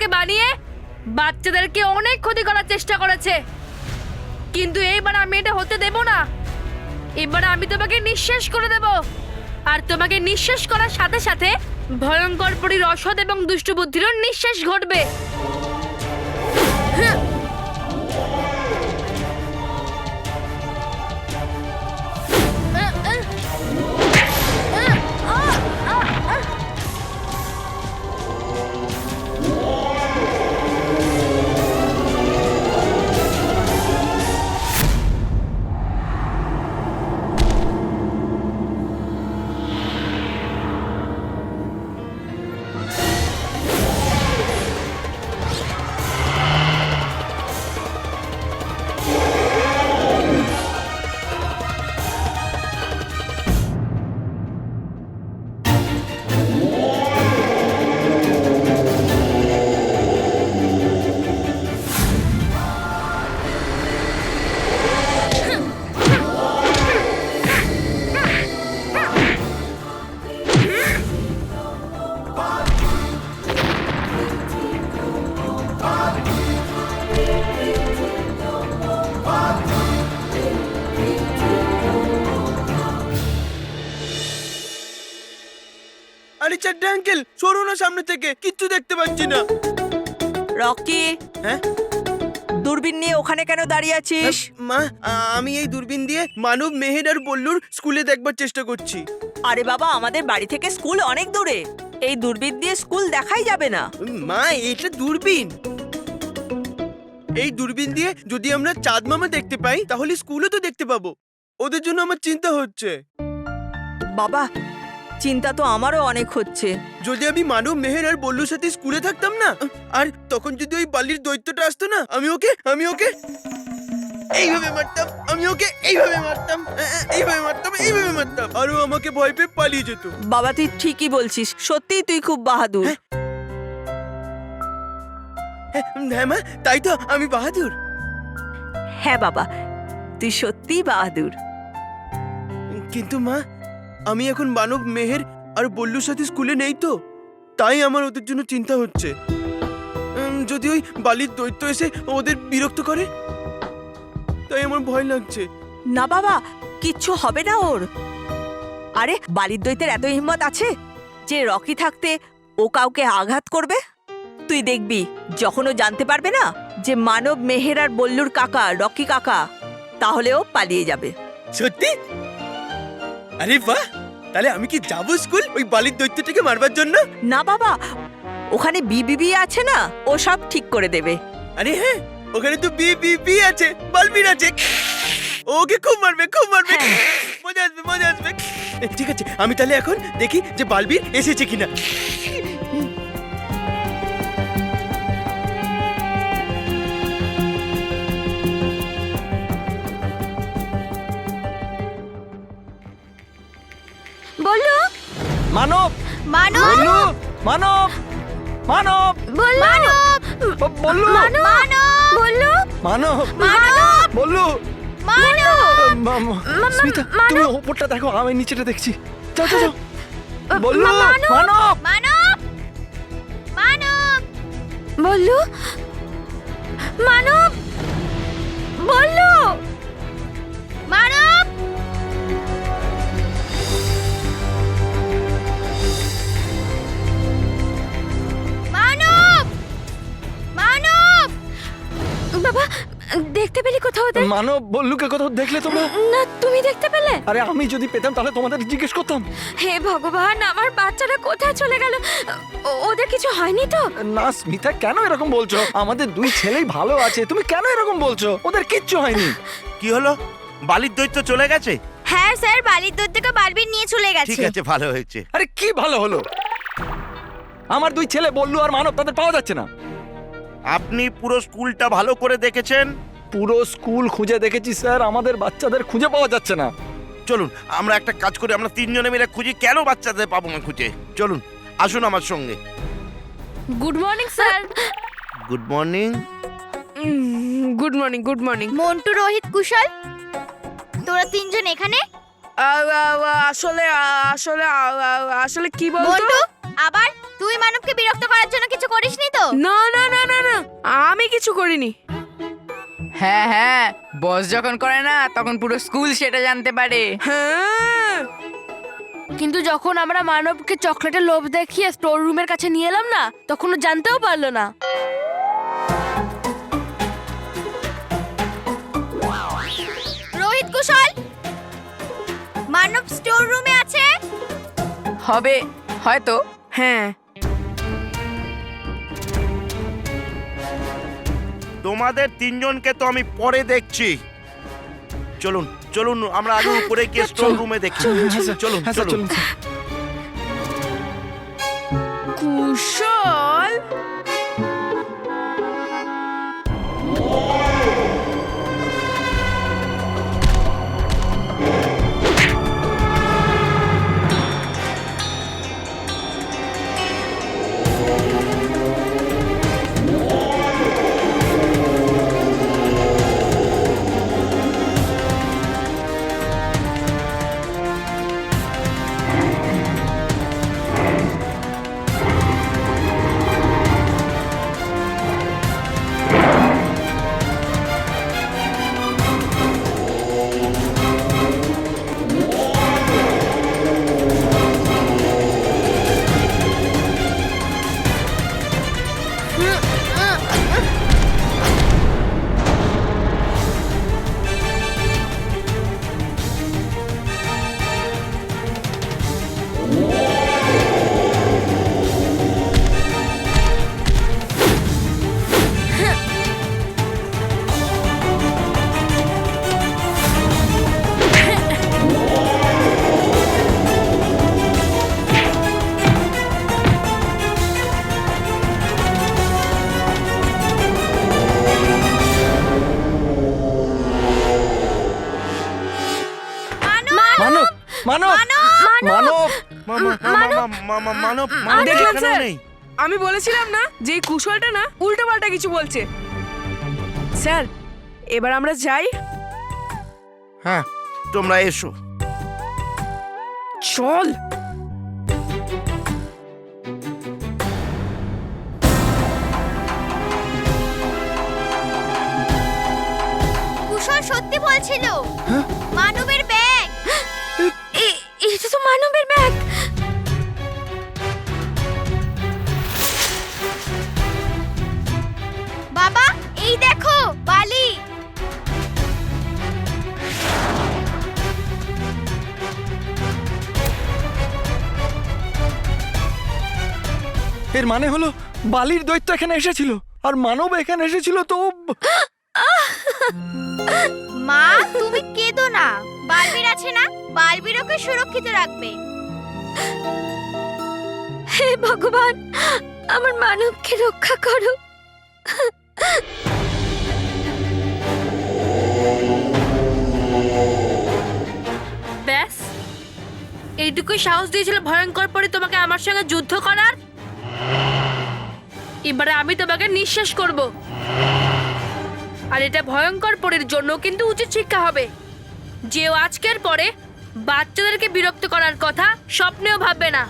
মেয়েটাকে বানিয়ে বাচ্চাদেরকে অনেক ক্ষতি করার চেষ্টা করেছে, কিন্তু এইবার আমি এটা হতে দেব না। এবার আমি তোমাকে নিঃশেষ করে দেব, আর তোমাকে নিঃশেষ করার সাথে সাথে ভয়ঙ্কর পরীর অসৎ এবং দুষ্ট বুদ্ধিরও নিঃশেষ ঘটবে। আরে চাড্ডা আঙ্কেল, সরো না সামনে থেকে, কিচ্ছু দেখতে পাচ্ছি না। রকি, হ্যাঁ দূরবীন নিয়ে ওখানে কেন দাঁড়িয়ে আছিস? মা, আমি এই দূরবীন দিয়ে মানব, মেহের আর বল্লুর স্কুলে দেখবার চেষ্টা করছি। আরে বাবা, আমাদের বাড়ি থেকে স্কুল অনেক দূরে, এই দূরবীন দিয়ে স্কুল দেখাই যাবে না। মা, এটা দূরবীন। এই দূরবীন দিয়ে যদি আমরা চাঁদ মামা দেখতে পাই তাহলে স্কুলও তো দেখতে পাবো। ওদের জন্য আমার চিন্তা হচ্ছে। বাবা, চিন্তা তো আমারও অনেক হচ্ছে। যদি আমি মানব, মেহের আর বল্লুর সাথে স্কুলে থাকতাম না, আর তখন যদি ওই বালির দৈত্যটা আসতো না, আমি ওকে এইভাবে মারতাম, আমি ওকে এইভাবে মারতাম, এইভাবে মারতাম, আর ও আমাকে ভয় পেয়ে পালিয়ে যেত। বাবা, তুই ঠিকই বলছিস, সত্যিই তুই খুব বাহাদুর। হ্যাঁ মা, তাই তো, আমি বাহাদুর। হ্যাঁ বাবা, তুই সত্যিই বাহাদুর। কিন্তু মা, আমি এখন মানব, মেহের আর বল্লুর সাথে স্কুলে নেই তো, তাই আমার ওদের জন্য চিন্তা হচ্ছে। যদি ওই বালির দৈত্য এসে ওদের বিরক্ত করে, তাই আমার ভয় লাগছে। না বাবা, কিচ্ছু হবে না ওর। আরে, বালির দৈত্যের এত হিম্মত আছে যে রকি থাকতে ও কাউকে আঘাত করবে? তুই দেখবি, যখন ও জানতে পারবে না যে মানব, মেহের আর বল্লুর কাকা রকি কাকা, তাহলে ও পালিয়ে যাবে। সত্যি? আরে বাহ, তাহলে আমি কি যাবো স্কুল ওই বালির দৈত্যটাকে মারবার জন্য? না বাবা, ওখানে বিবিবি আছে না, ও সব ঠিক করে দেবে। আরে হ্যাঁ, ওখানে তো বি আছে, বালবীর আছে, ওকে খুব মারবে। হ্যাঁ। মজা আসবে। ঠিক আছে, আমি তাহলে এখন দেখি যে বালবীর এসেছে কিনা। বল্লু, মানব, মানব, বল্লু, মানব, মানব, বল্লু, বল্লু, মানব, বল্লু। স্মিতা, তুমি ওপরটা দেখো, আমি নিচেটা দেখছি। যাও যাও যাও। বল্লু, মানব, বল্লু, মানব, বল্লু, মানব। বাবা, দেখতে পেলি কোথাও ওদের? মানব, বল্লুকে কোথাও দেখলে তোমরা? না, তুমি দেখতে পেলে? আরে, আমি যদি পেতাম তাহলে তোমাদের জিজ্ঞেস করতাম। হে ভগবান, আমার বাচ্চারা কোথায় চলে গেল? ওদের কিছু হয়নি তো? না স্মিতা, কেন এরকম বলছো? আমাদের দুই ছেলেই ভালো আছে, তুমি কেন এরকম বলছো? ওদের কিচ্ছু হয়নি। কি হলো? বালির দৈত্য চলে গেছে? হ্যাঁ স্যার, বালির দৈত্যকে বালবীর নিয়ে চলে গেছে। ঠিক আছে, ভালো হয়েছে। আরে কি ভালো হলো? আমার দুই ছেলে বল্লু আর মানব, তাদের পাওয়া যাচ্ছে না। আপনি পুরো স্কুলটা ভালো করে দেখেছেন? পুরো স্কুল খুঁজে দেখেছি স্যার, আমাদের বাচ্চাদের খুঁজে পাওয়া যাচ্ছে না। চলুন আমরা একটা কাজ করি, আমরা তিনজনে মিলে খুঁজি, কেন বাচ্চাদের পাবো না খুঁজে। চলুন, আসুন আমার সঙ্গে। Good morning sir. Good morning. Good morning, good morning. Montu, Rohit, Kushal, তোরা তিনজন এখানে? আসলে আসলে আসলে কি বলতো? মন্টু, আবার তুই তুই মানবকে বিরক্ত করার জন্য কিছু করিসনি তো? না না না না না, আমি কিছু করিনি। হ্যাঁ হ্যাঁ, বস যখন করে না তখন পুরো স্কুল সেটা জানতে পারে। হ্যাঁ, কিন্তু যখন আমরা মানবকে চকলেটের লোভ দেখিয়ে স্টোর রুমের কাছে নিয়ে এলাম না, তখন ও জানতেও পারলো না। রোহিত, কুশল, মানব স্টোর রুমে আছে। হবে হয়তো। হ্যাঁ, তোমাদের তিনজনকে তো আমি পরে দেখছি। চলুন চলুন, আমরা আগে উপরে গিয়ে স্টোর রুমে দেখি। চলুন হ্যাঁ স্যার, চলুন। চলুন স্যার। কুশল, মানব মানব মানব মানব দেখলেন এখানেও স্যার? নেই। আমি বলেছিলাম না যে এই কুশলটা না উল্টোপাল্টা কিছু বলছে। স্যার, এবার আমরা যাই। হ্যাঁ, তোমরা এসো। চল। কুশল সত্যি বলছিল। মানবের ব্যাগ। এটা তো মানবের ব্যাগ। বাবা, এই দেখো বালি। এর মানে হলো বালির দৈত্য এখানে এসেছিল আর মানব এখানে এসেছিল তো। মা, তুমি কেঁদো না। বালবির আছে না, বালবির ওকে সুরক্ষিত রাখবে। হে ভগবান, আমার মানবকে রক্ষা করো। ব্যাস, এইটুকুই সাহস দিয়েছিল ভয়ঙ্কর পরে তোমাকে আমার সঙ্গে যুদ্ধ করার। এবারে আমি তোমাকে নিঃশেষ করব, আর এটা ভয়ঙ্কর পরের জন্য কিন্তু উচিত শিক্ষা হবে যে ও আজকের পরে বাচ্চাদেরকে বিরক্ত করার কথা স্বপ্নেও ভাববে না।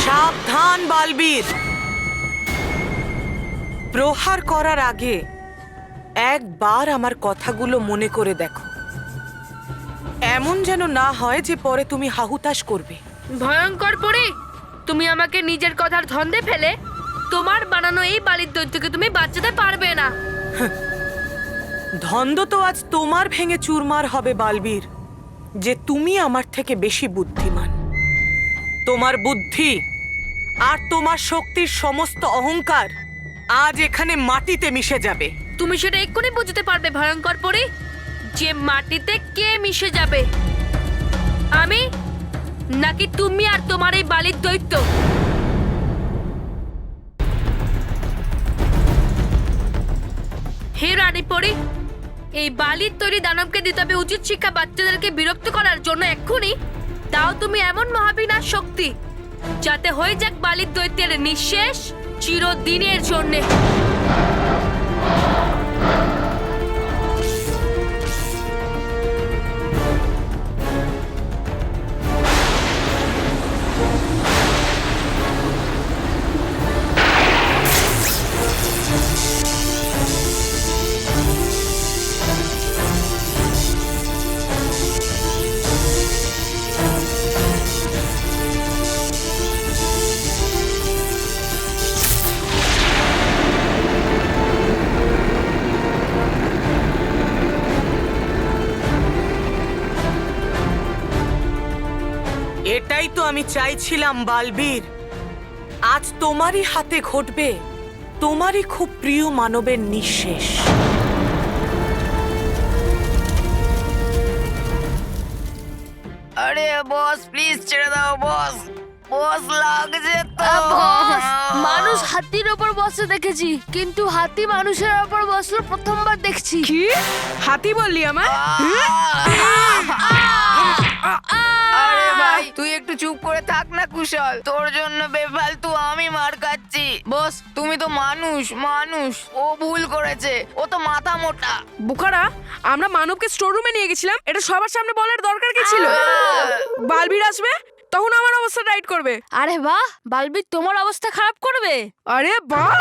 সাবধান বালবীর, প্রহার করার আগে একবার আমার কথাগুলো মনে করে দেখো। এমন যেন না হয় যে পরে তুমি হাহুতাশ করবে। ভয়ঙ্কর পরে তুমি আমাকে নিজের কথার ধন্দে ফেলে তোমার বানানো এই বালির দৈত্যকে তুমি বাঁচাতে পারবে না। ধন্দ তো আজ তোমার ভেঙে চুরমার হবে বালবীর, যে তুমি আমার থেকে বেশি বুদ্ধিমান। তোমার বুদ্ধি আর তোমার শক্তির সমস্ত অহংকার আজ এখানে মাটিতে মিশে যাবে। তুমি সেটা এক্ষুনি বুঝতে পারবে ভয়ঙ্কর পরে, যে মাটিতে কে মিশে যাবে, আমি নাকি তুমি আর তোমার এই বালির দৈত্য। হে রানী পরি, এই বালির তৈরি দানবকে দিতে হবে উচিত শিক্ষা বাচ্চাদেরকে বিরক্ত করার জন্য এক্ষুনি। তাও তুমি এমন মহাবিনাশ শক্তি যাতে হয়ে যাক বালির দৈত্যের নিঃশেষ চিরদিনের জন্যে। আমি চাইছিলাম বালবীর, আজ তোমারই হাতে ঘটবে তোমারই খুব প্রিয় মানবের নিঃশেষ। আরে বস প্লিজ ছেড়ে দাও বস, বস লাগছে তো। বস, মানুষ হাতির ওপর বসে দেখেছি, কিন্তু হাতি মানুষের ওপর বসলো প্রথমবার দেখছি। কি হাতি বললি আমার? আরে ভাই তুই একটু চুপ করে থাক না কুশল, তোর জন্য বেফালতু আমি মার খাচ্ছি। বস তুমি তো মানুষ, মানুষ ও ভুল করেছে, ও তো মাথা মোটা। বুকারা, আমরা মানবকে স্টোর রুমে নিয়ে গেছিলাম, এটা সবার সামনে বলার দরকার কি ছিল? বালবীর আসবে তখন আমার অবস্থা টাইট করবে। আরে বাহ, বালবীর তোমার অবস্থা খারাপ করবে। আরে বাহ,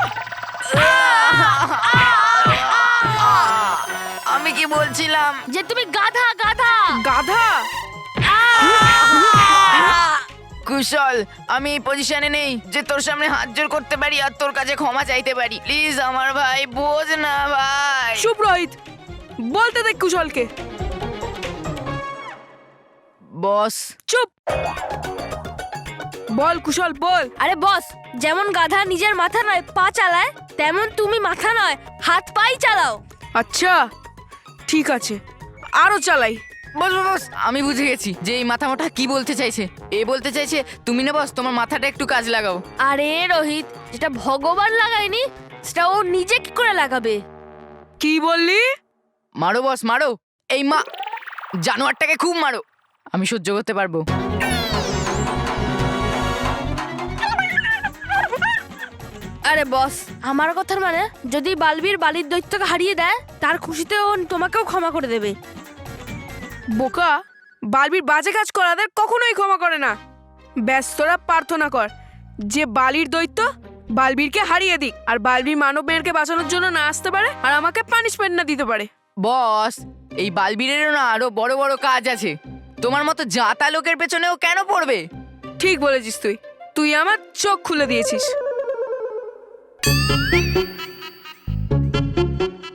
আমি কি বলছিলাম? যে তুমি গাধা গাধা গাধা। কুশল আমি এই পজিশনে নেই যে তোর সামনে হাত জোর করতে পারি আর তোর কাছে ক্ষমা চাইতে পারি। প্লিজ আমার ভাই বোঝ না ভাই। চুপ রোহিত, বলতে দেখ কুশলকে। বস চুপ, বল কুশল বল। আরে বস, যেমন গাধা নিজের মাথা নয় পা চালায়, তেমন তুমি মাথা নয় হাত পাই চালাও। আচ্ছা ঠিক আছে, আরো চালাই। বস বস, বস আমি বুঝে গেছি যে এই মাথা মোটা কি বলতে চাইছে। এ বলতে চাইছে তুমি না বস তোমার মাথাটা একটু কাজ লাগাও। আরে রোহিত, যেটা ভগবান লাগায়নি সেটা ও নিজে কি করে লাগাবে? কি বললি? মারো বস মারো, এই জানোয়ারটাকে খুব মারো, আমি সহ্য করতে পারবো। আরে বস, আমার কথার মানে যদি বালবীর বালির দৈত্যকে হারিয়ে দেয় তার খুশিতে ও তোমাকেও ক্ষমা করে দেবে। বোকা, বালবীর বাজে কাজ করাদের কখনোই ক্ষমা করে না। ব্যস্তরা প্রার্থনা কর যে বালির দৈত্য বালবীরকে হারিয়ে দিক, আর বালবীর মানব মেয়েরকে বাঁচানোর জন্য না আসতে পারে আর আমাকে পানিশমেন্ট না দিতে পারে। বস এই বালবীরেরও না আরো বড় বড় কাজ আছে, তোমার মতো জাতা লোকের পেছনেও কেন পড়বে? ঠিক বলেছিস তুই, তুই আমার চোখ খুলে দিয়েছিস।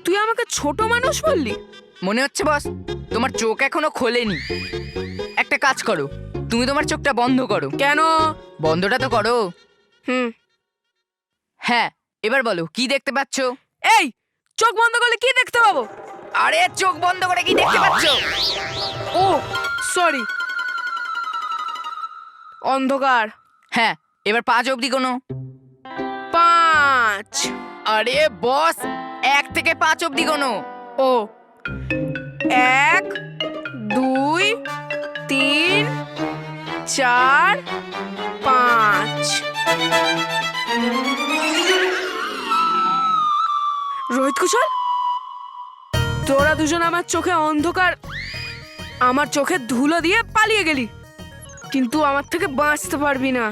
তুই আমাকে ছোট মানুষ বললি? মনে হচ্ছে বস তোমার চোখ এখনো খোলেনি। একটা কাজ করো, তুমি তোমার চোখটা বন্ধ করো। কেন? বন্ধটা তো করো। হুম, হ্যাঁ এবার বলো কি দেখতে পাচ্ছ? এই চোখ বন্ধ করলে কি দেখতে পাবো? আরে চোখ বন্ধ করে কি দেখতে পাচ্ছ? ও সরি, অন্ধকার। হ্যাঁ এবার 5 অবধি কোনো। 5। আরে বস 1 থেকে 5 অবধি কোনো। ও 1 2 3 4 5। রোহিত কুশল, তোরা দুজন আমার চোখে অন্ধকার, আমার চোখে ধুলো দিয়ে পালিয়ে গেলি, কিন্তু আমার থেকে বাঁচতে পারবি না।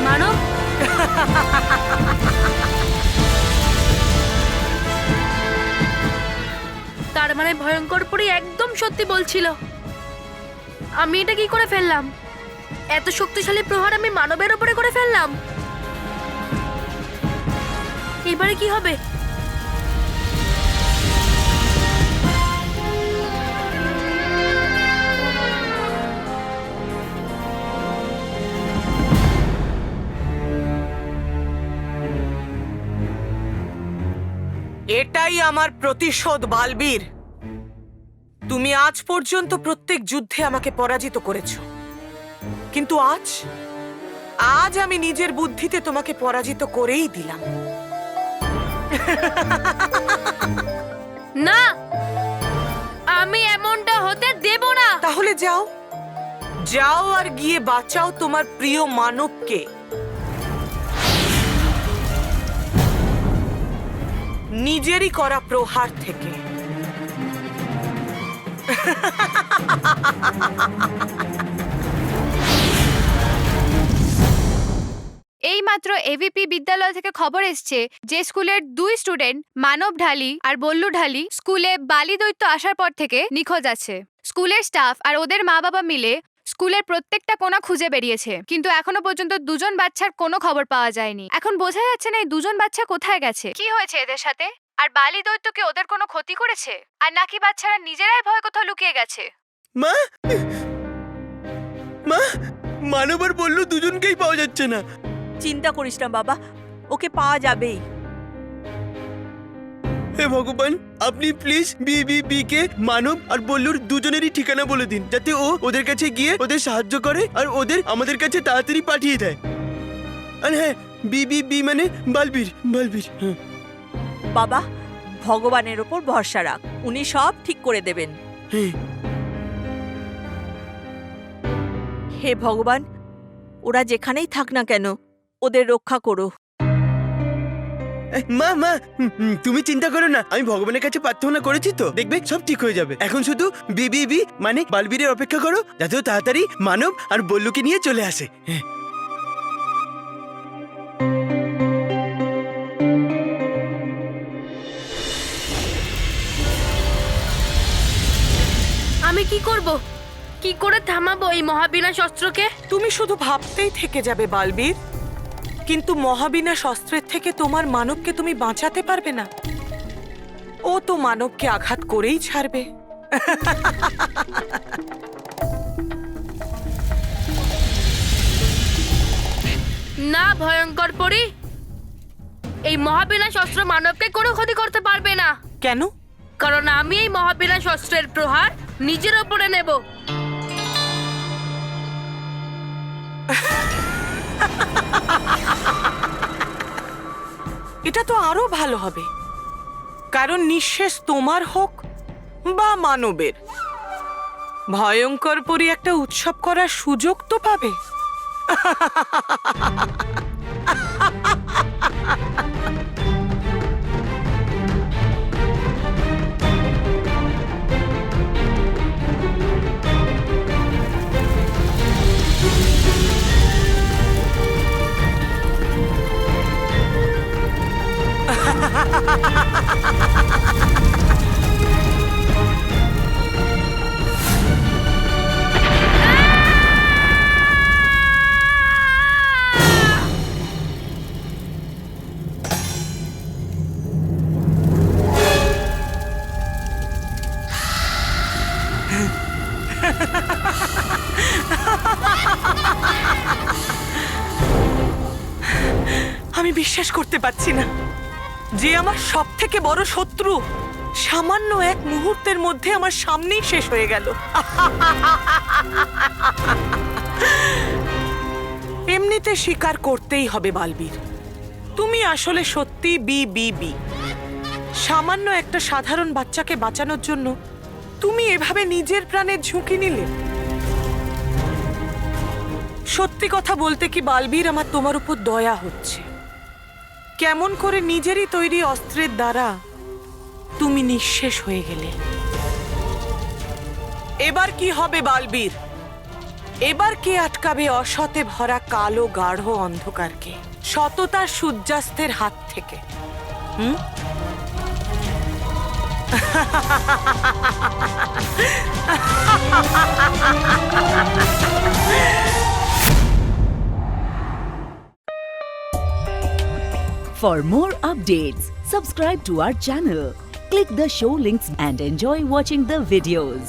মানব, তার মানে ভয়ঙ্কর পরি একদম সত্যি বলছিল। আমি এটা কি করে ফেললাম? এত শক্তিশালী প্রহার আমি মানবের উপরে করে ফেললাম। এবারে কি হবে? এটাই আমার প্রতিশোধ বালবীর। তুমি আজ পর্যন্ত প্রত্যেক যুদ্ধে আমাকে পরাজিত করেছো, কিন্তু আজ আমি নিজের বুদ্ধিতে তোমাকে পরাজিত করেই দিলাম। না, আমি এমনটা হতে দেব না। তাহলে যাও, যাও আর গিয়ে বাঁচাও তোমার প্রিয় মানবকে। নিজেরই করা প্রহার থেকে। এইমাত্র এভিপি বিদ্যালয় থেকে খবর এসছে যে স্কুলের 2 স্টুডেন্ট মানব ঢালি আর বল্লু ঢালি স্কুলে বালি দৈত্য আসার পর থেকে নিখোঁজ আছে। স্কুলের স্টাফ আর ওদের মা বাবা মিলে স্কুলের প্রত্যেকটা কোণা খুঁজে বেরিয়েছে, কিন্তু এখনো পর্যন্ত 2 জন বাচ্চার কোনো খবর পাওয়া যায়নি। এখন বোঝা যাচ্ছে না এই 2 জন বাচ্চা কোথায় গেছে, কি হয়েছে এদের সাথে, আর বালি দৈত্য কি ওদের কোনো ক্ষতি করেছে, আর নাকি বাচ্চারা নিজেরাই ভয় কোথাও লুকিয়ে গেছে। মা মা মানব আর বললু দুজনকেই পাওয়া যাচ্ছে না। চিন্তা করিস না বাবা, ওকে পাওয়া যাবেই। হে ভগবান, আপনি প্লিজ বি কে মানব আর বল্লুর দুজনেরই ঠিকানা বলে দিন, যাতে ও ওদের কাছে গিয়ে ওদের সাহায্য করে আর ওদের আমাদের কাছে তাড়াতাড়ি পাঠিয়ে দেয়। আর হ্যাঁ, বি মানে বালবীর। হ্যাঁ। বাবা, ভগবানের ওপর ভরসা রাখ, উনি সব ঠিক করে দেবেন। হ্যাঁ। হে ভগবান, ওরা যেখানেই থাক না কেন ওদের রক্ষা করো। মা তুমি চিন্তা করো না, আমি ভগবানের কাছে প্রার্থনা করেছি তো, দেখবে সব ঠিক হয়ে যাবে। এখন শুধু বি মানে বালবীরের অপেক্ষা করো, যাতে ও তাড়াতাড়ি মানব আর বল্লুকে নিয়ে চলে আসে। হ্যাঁ। আমি কি করব? কি করে থামাবো এই মহাবিনাশ অস্ত্রকে? তুমি শুধু ভাবতেই থেকে যাবে বালবীর, কিন্তু মহাবিনাশ অস্ত্রের থেকে তোমার মানবকে তুমি বাঁচাতে পারবে না। ও তো মানবকে আঘাত করেই ছাড়বে। না ভয়ঙ্কর পরি, এই মহাবিনাশ অস্ত্র মানবকে কোনো ক্ষতি করতে পারবে না। কেন? কারণ আমি এই মহাবিনাশ অস্ত্রের প্রহার নিজের ওপরে নেব। এটা তো আরো ভালো হবে, কারণ নিঃশেষ তোমার হোক বা মানবের, ভয়ঙ্কর পরি একটা উৎসব করার সুযোগ তো পাবে। আমি বিশ্বাস করতে পারছি না যে আমার সব থেকে বড় শত্রু সামান্য এক মুহূর্তের মধ্যে আমার সামনেই শেষ হয়ে গেল। এমনিতে স্বীকার করতেই হবে বালবীর, তুমি আসলে সত্যি বি। সামান্য একটা সাধারণ বাচ্চাকে বাঁচানোর জন্য তুমি এভাবে নিজের প্রাণের ঝুঁকি নিলে। সত্যি কথা বলতে কি বালবীর, আমার তোমার উপর দয়া হচ্ছে। কেমন করে নিজেরই তৈরি অস্ত্রের দ্বারা তুমি নিঃশেষ হয়ে গেলে। এবার কি হবে বালবীর? এবার কে আটকাবে অসতে ভরা কালো গাঢ় অন্ধকারকে সততার সূর্যাস্তের হাত থেকে? For more updates, subscribe to our channel, click the show links and enjoy watching the videos.